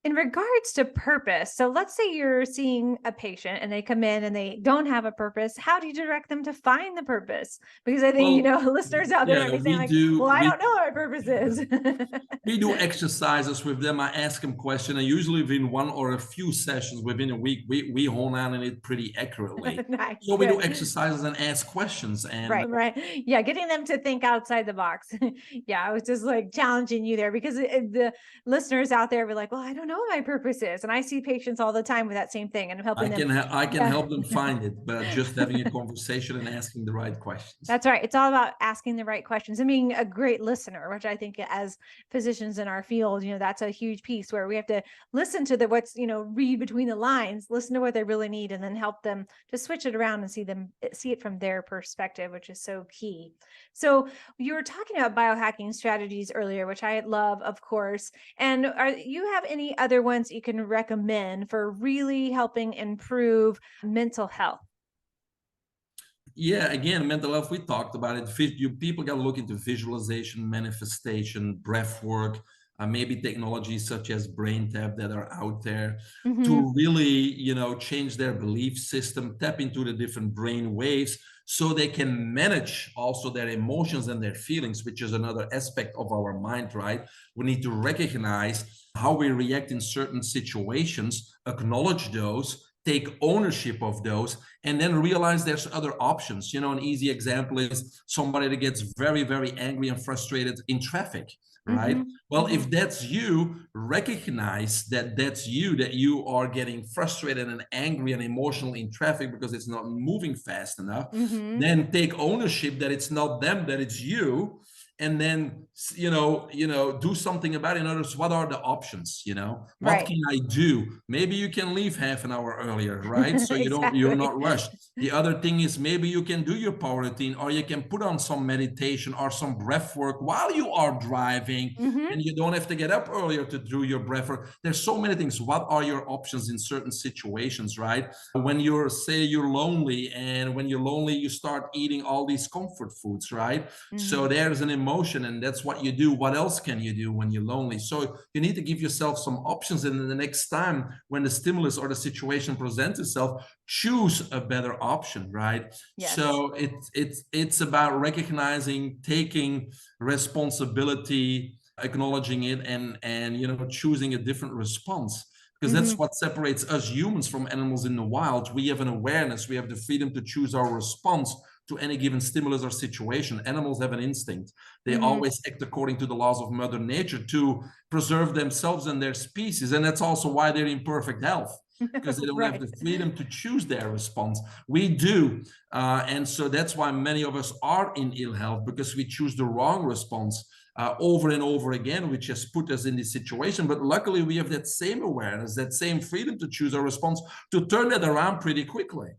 in regards to purpose, so let's say you're seeing a patient and they come in and they don't have a purpose. How do you direct them to find the purpose? Because I think, Well, listeners out there might yeah, be saying like, well, I don't know what my purpose is. we do exercises with them. I ask them questions, and usually within one or a few sessions within a week, we hone in on it pretty accurately. Nice, So we do good. exercises and ask questions. And Right. Yeah, getting them to think outside the box. Yeah, I was just like challenging you there because the listeners out there were like, well, I don't know what my purpose is. And I see patients all the time with that same thing and I'm helping them. I can Yeah. help them find it, but just having a conversation and asking the right questions. That's right. It's all about asking the right questions and being a great listener, which I think as physicians in our field, that's a huge piece where we have to listen to read between the lines, listen to what they really need, and then help them to switch it around and see it from their perspective, which is so key. So you were talking about biohacking strategies earlier, which I love, of course. And you have any other ones you can recommend for really helping improve mental health? Yeah, again, mental health, we talked about it. People got to look into visualization, manifestation, breath work, maybe technologies such as brain tap that are out there Mm-hmm. to really, change their belief system, tap into the different brain waves so they can manage also their emotions and their feelings, which is another aspect of our mind, right? We need to recognize how we react in certain situations, acknowledge those, take ownership of those, and then realize there's other options. An easy example is somebody that gets very, very angry and frustrated in traffic, right? Mm-hmm. Well, Mm-hmm. if that's you, recognize that that's you, that you are getting frustrated and angry and emotional in traffic because it's not moving fast enough. Mm-hmm. Then take ownership that it's not them, that it's you, and then do something about it. In other words, what are the options? What Right. can I do? Maybe you can leave half an hour earlier, right? So you're Exactly. not rushed. The other thing is, maybe you can do your power routine, or you can put on some meditation or some breath work while you are driving, Mm-hmm. and you don't have to get up earlier to do your breath work. There's so many things. What are your options in certain situations, right? When you're lonely, and when you're lonely, you start eating all these comfort foods, right? So Mm-hmm. there's an emotion, and that's what you do. What else can you do when you're lonely? So you need to give yourself some options, and then the next time when the stimulus or the situation presents itself, choose a better option, right? Yes. So it's about recognizing, taking responsibility, acknowledging it, and choosing a different response, because Mm-hmm. that's what separates us humans from animals in the wild. We have an awareness, we have the freedom to choose our response to any given stimulus or situation. Animals have an instinct. They Mm-hmm. always act according to the laws of Mother Nature to preserve themselves and their species. And that's also why they're in perfect health, because they don't have Right. the freedom to choose their response. We do. And so that's why many of us are in ill health, because we choose the wrong response over and over again, which has put us in this situation. But luckily, we have that same awareness, that same freedom to choose our response, to turn that around pretty quickly.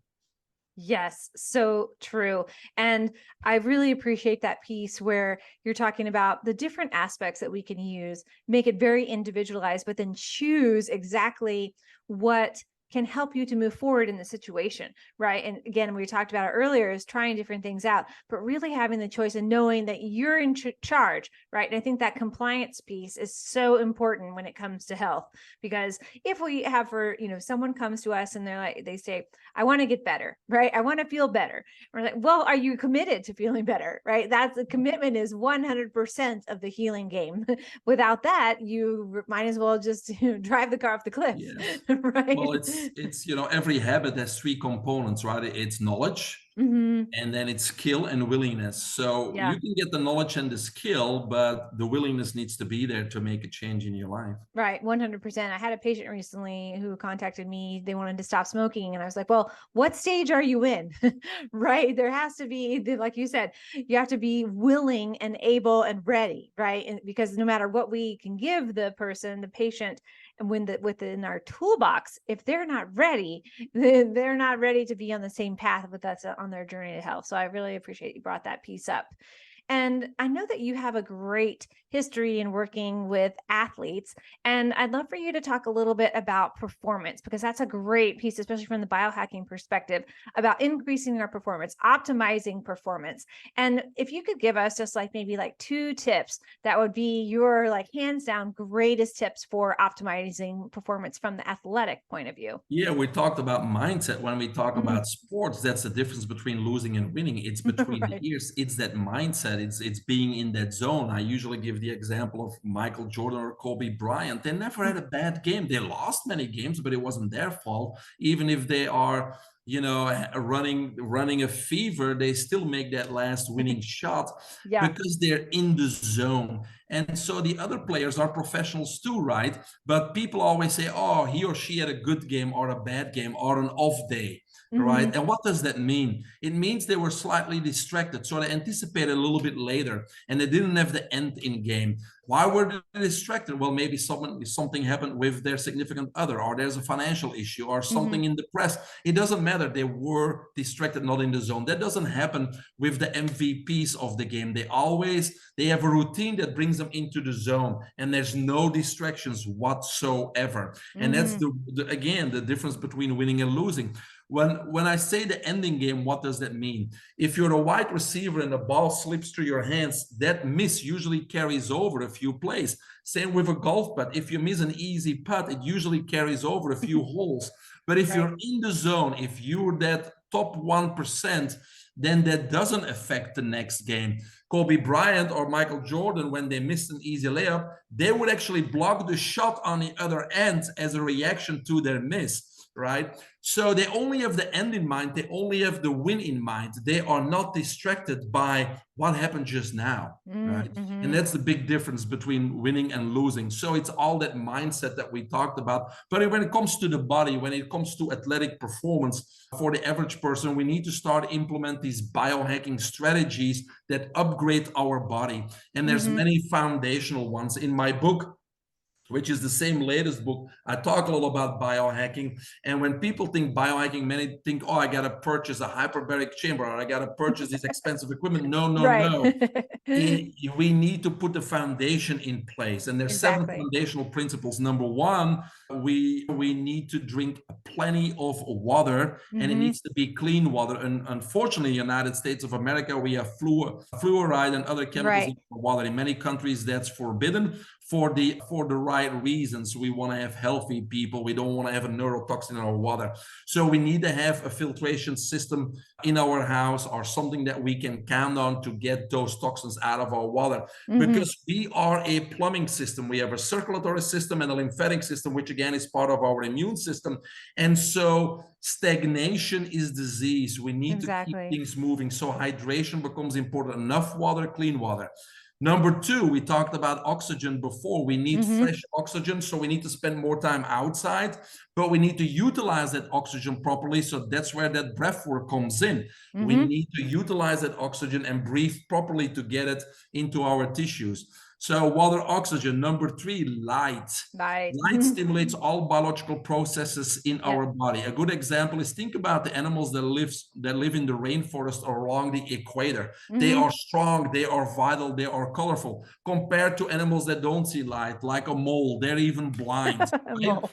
Yes, so true. And I really appreciate that piece where you're talking about the different aspects that we can use, make it very individualized, but then choose exactly what can help you to move forward in the situation, right? And again, we talked about it earlier, is trying different things out, but really having the choice and knowing that you're in charge, right? And I think that compliance piece is so important when it comes to health, because if we have someone comes to us and they say, I want to get better, right? I want to feel better. We're like, well, are you committed to feeling better, right? That's the commitment is 100% of the healing game. Without that, you might as well just drive the car off the cliff, Yes. right? Well, it's every habit has three components, right? It's knowledge, Hmm. and then it's skill and willingness. So Yeah. you can get the knowledge and the skill, but the willingness needs to be there to make a change in your life. Right, 100%. I had a patient recently who contacted me. They wanted to stop smoking. And I was like, well, what stage are you in? Right. There has to be, like you said, you have to be willing and able and ready. Right. And because no matter what we can give the person, the patient, and within our toolbox, if they're not ready, then they're not ready to be on the same path with us on their journey to health. So I really appreciate you brought that piece up. And I know that you have a great history in working with athletes. And I'd love for you to talk a little bit about performance, because that's a great piece, especially from the biohacking perspective, about increasing our performance, optimizing performance. And if you could give us just maybe 2 tips, that would be your hands down greatest tips for optimizing performance from the athletic point of view. Yeah, we talked about mindset. When we talk Mhm. about sports, that's the difference between losing and winning. It's between the Right. ears. It's that mindset. It's being in that zone. I usually give the example of Michael Jordan or Kobe Bryant. They never had a bad game. They lost many games, but it wasn't their fault. Even if they are, running a fever, they still make that last winning shot, Yeah. because they're in the zone. And so the other players are professionals too, right? But people always say, oh, he or she had a good game or a bad game or an off day, Hmm. right? And what does that mean? It means they were slightly distracted. So they anticipated a little bit later, and they didn't have the end in game. Why were they distracted? Well, maybe something happened with their significant other, or there's a financial issue, or Hmm. something in the press. It doesn't matter. They were distracted, not in the zone. That doesn't happen with the MVPs of the game. They have a routine that brings them into the zone, and there's no distractions whatsoever. And that's Hmm. again the difference between winning and losing. When I say the ending game, what does that mean? If you're a wide receiver and the ball slips through your hands, that miss usually carries over a few plays. Same with a golf putt. If you miss an easy putt, it usually carries over a few holes. But if Right. you're in the zone, if you're that top 1%, then that doesn't affect the next game. Kobe Bryant or Michael Jordan, when they missed an easy layup, they would actually block the shot on the other end as a reaction to their miss, right? So they only have the end in mind. They only have the win in mind. They are not distracted by what happened just now, right? And Mm-hmm. that's the big difference between winning and losing. So it's all that mindset that we talked about. But when it comes to the body, when it comes to athletic performance, for the average person, we need to start implement these biohacking strategies that upgrade our body. And there's Mm-hmm. many foundational ones. In my book, which is the same latest book, I talk a lot about biohacking. And when people think biohacking, many think, oh, I got to purchase a hyperbaric chamber, or I got to purchase this expensive equipment. No, no, Right. no. We need to put the foundation in place. And there's 7 Exactly. foundational principles. Number 1, we need to drink plenty of water, and it Mm-hmm. needs to be clean water. And unfortunately, United States of America, we have fluoride and other chemicals Right. in water. In many countries, that's forbidden for the right reasons. We want to have healthy people. We don't want to have a neurotoxin in our water. So we need to have a filtration system in our house, or something that we can count on to get those toxins out of our water. Mm-hmm. Because we are a plumbing system. We have a circulatory system and a lymphatic system, which again is part of our immune system. And so stagnation is disease. We need to keep Exactly. things moving. So hydration becomes important. Enough water, clean water. Number 2, we talked about oxygen before. We need Mm-hmm. fresh oxygen, so we need to spend more time outside, but we need to utilize that oxygen properly. So that's where that breath work comes in. We Mm-hmm. need to utilize that oxygen and breathe properly to get it into our tissues. So water, oxygen. Number 3, light. Right. Light stimulates all biological processes in Yep. our body. A good example is, think about the animals that live in the rainforest or along the equator. They Mm-hmm. are strong, they are vital, they are colorful, compared to animals that don't see light, like a mole. They're even blind, right? Mole.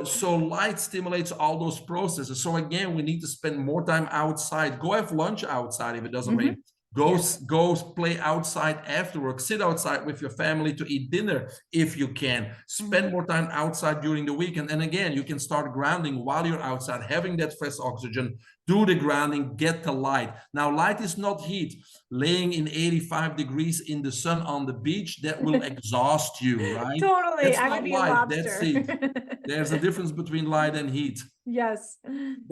So light stimulates all those processes. So again, we need to spend more time outside. Go have lunch outside if it doesn't Mm-hmm. rain. Go, Yes. go play outside after work. Sit outside with your family to eat dinner if you can. Mm-hmm. Spend more time outside during the weekend. And again, you can start grounding while you're outside, having that fresh oxygen. Do the grounding, get the light. Now, light is not heat. Laying in 85 degrees in the sun on the beach, that will exhaust you, right? Totally. That's I would not be a light, that's lobster. heat. There's a difference between light and heat. Yes.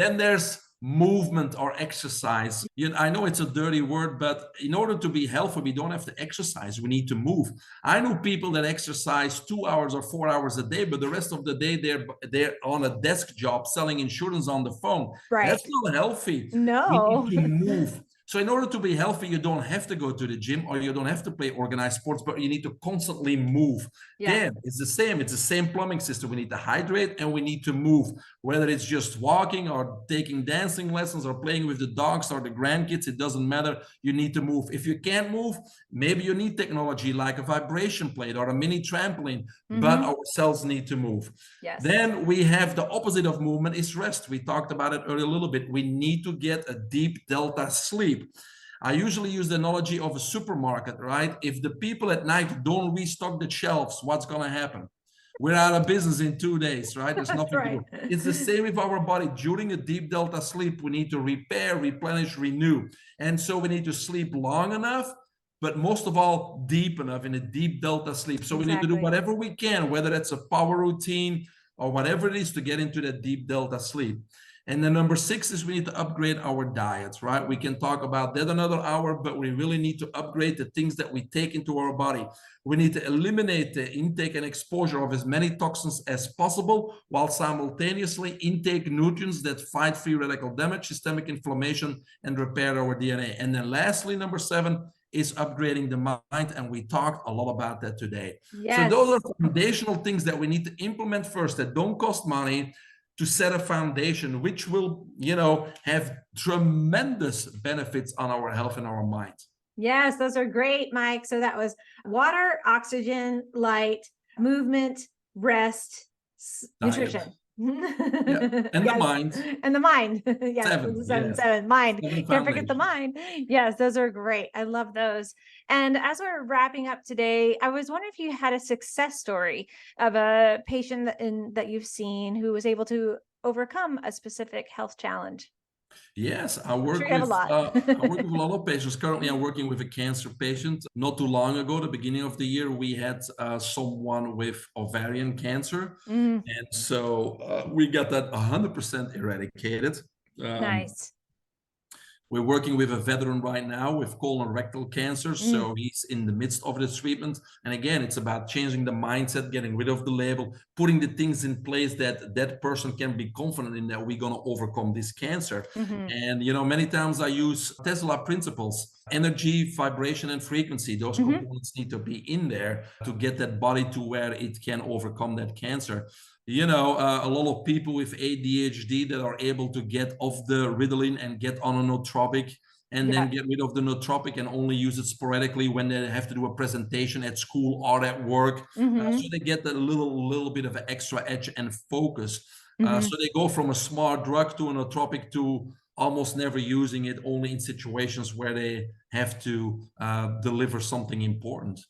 Then there's movement or exercise. I know it's a dirty word, but in order to be healthy, we don't have to exercise. We need to move. I know people that exercise 2 hours or 4 hours a day, but the rest of the day they're on a desk job selling insurance on the phone. Right. That's not healthy. We need No. to move. So in order to be healthy, you don't have to go to the gym, or you don't have to play organized sports, but you need to constantly move. Yes. Then it's the same. It's the same plumbing system. We need to hydrate and we need to move, whether it's just walking or taking dancing lessons or playing with the dogs or the grandkids. It doesn't matter. You need to move. If you can't move, maybe you need technology like a vibration plate or a mini trampoline, but Mm-hmm. our cells need to move. Yes. Then we have the opposite of movement is rest. We talked about it earlier a little bit. We need to get a deep delta sleep. I usually use the analogy of a supermarket, right? If the people at night don't restock the shelves, what's going to happen? We're out of business in 2 days, right? There's That's nothing to right. do. It's the same with our body. During a deep delta sleep, we need to repair, replenish, renew. And so we need to sleep long enough, but most of all, deep enough in a deep delta sleep. So we need to do Exactly. whatever we can, whether it's a power routine or whatever it is, to get into that deep delta sleep. And then number 6 is we need to upgrade our diets, right? We can talk about that another hour, but we really need to upgrade the things that we take into our body. We need to eliminate the intake and exposure of as many toxins as possible, while simultaneously intake nutrients that fight free radical damage, systemic inflammation, and repair our DNA. And then lastly, number 7 is upgrading the mind. And we talked a lot about that today. So those Yes. are foundational things that we need to implement first, that don't cost money, to set a foundation which will, have tremendous benefits on our health and our mind. Yes, those are great, Mike. So that was water, oxygen, light, movement, rest, Diet. nutrition. Yeah. And the Yes. mind. And the mind. Yes. 7. Seven, Yes. seven. Mind. 7 Can't forget the foundations. mind. Yes, those are great. I love those. And as we're wrapping up today, I was wondering if you had a success story of a patient that you've seen who was able to overcome a specific health challenge. Yes, I'm sure you have a lot. I work with a lot of patients. Currently, I'm working with a cancer patient. Not too long ago, the beginning of the year, we had someone with ovarian cancer, Mm, and so we got that 100% eradicated. Um, nice. We're working with a veteran right now with colon rectal cancer. Mm, So he's in the midst of the treatment. And again, it's about changing the mindset, getting rid of the label, putting the things in place that that person can be confident in that we're going to overcome this cancer. hmm. And, many times I use Tesla principles, energy, vibration, and frequency. Those Hmm. components need to be in there to get that body to where it can overcome that cancer. A lot of people with ADHD that are able to get off the Ritalin and get on a nootropic and Yeah. then get rid of the nootropic and only use it sporadically when they have to do a presentation at school or at work. So Hmm. they get that little bit of an extra edge and focus. Hmm. So they go from a smart drug to a nootropic to almost never using it, only in situations where they have to deliver something important.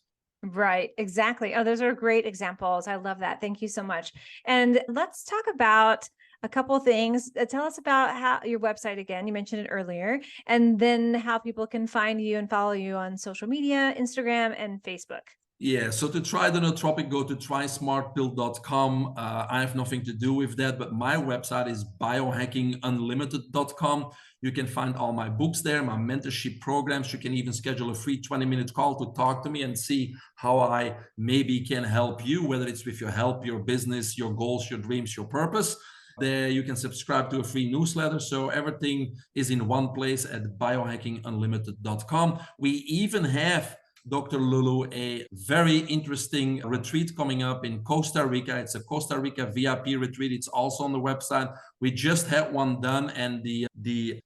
Right, exactly. Oh, those are great examples. I love that. Thank you so much. And let's talk about a couple things. Tell us about how your website again. You mentioned it earlier, and then how people can find you and follow you on social media, Instagram, and Facebook. Yeah, so to try the nootropic, go to trysmartpill.com. I have nothing to do with that, but my website is biohackingunlimited.com. You can find all my books there, my mentorship programs. You can even schedule a free 20-minute call to talk to me and see how I maybe can help you, whether it's with your help, your business, your goals, your dreams, your purpose. There you can subscribe to a free newsletter. So everything is in one place at biohackingunlimited.com. We even have Dr. Lulu, a very interesting retreat coming up in Costa Rica. It's a Costa Rica VIP retreat. It's also on the website. We just had one done, and the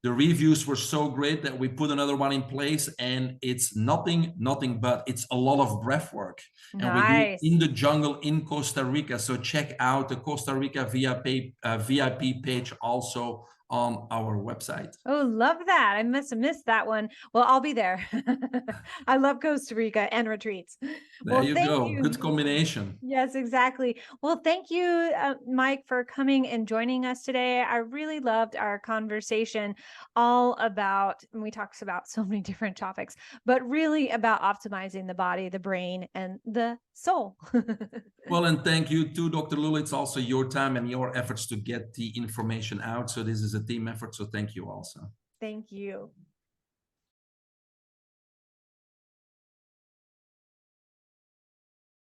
reviews were so great that we put another one in place. And it's nothing but it's a lot of breath work, and we do it Nice. in the jungle in Costa Rica. So check out the Costa Rica VIP page also on our website. Oh, love that. I must have missed that one. Well, I'll be there. I love Costa Rica and retreats. There Well, you thank go. you. Good combination. Yes, exactly. Well, thank you, Mike, for coming and joining us today. I really loved our conversation all about, and we talked about so many different topics, but really about optimizing the body, the brain, and the soul. Well, and thank you too, Dr. Lulu. It's also your time and your efforts to get the information out. So this is a team effort. So thank you also. Thank you.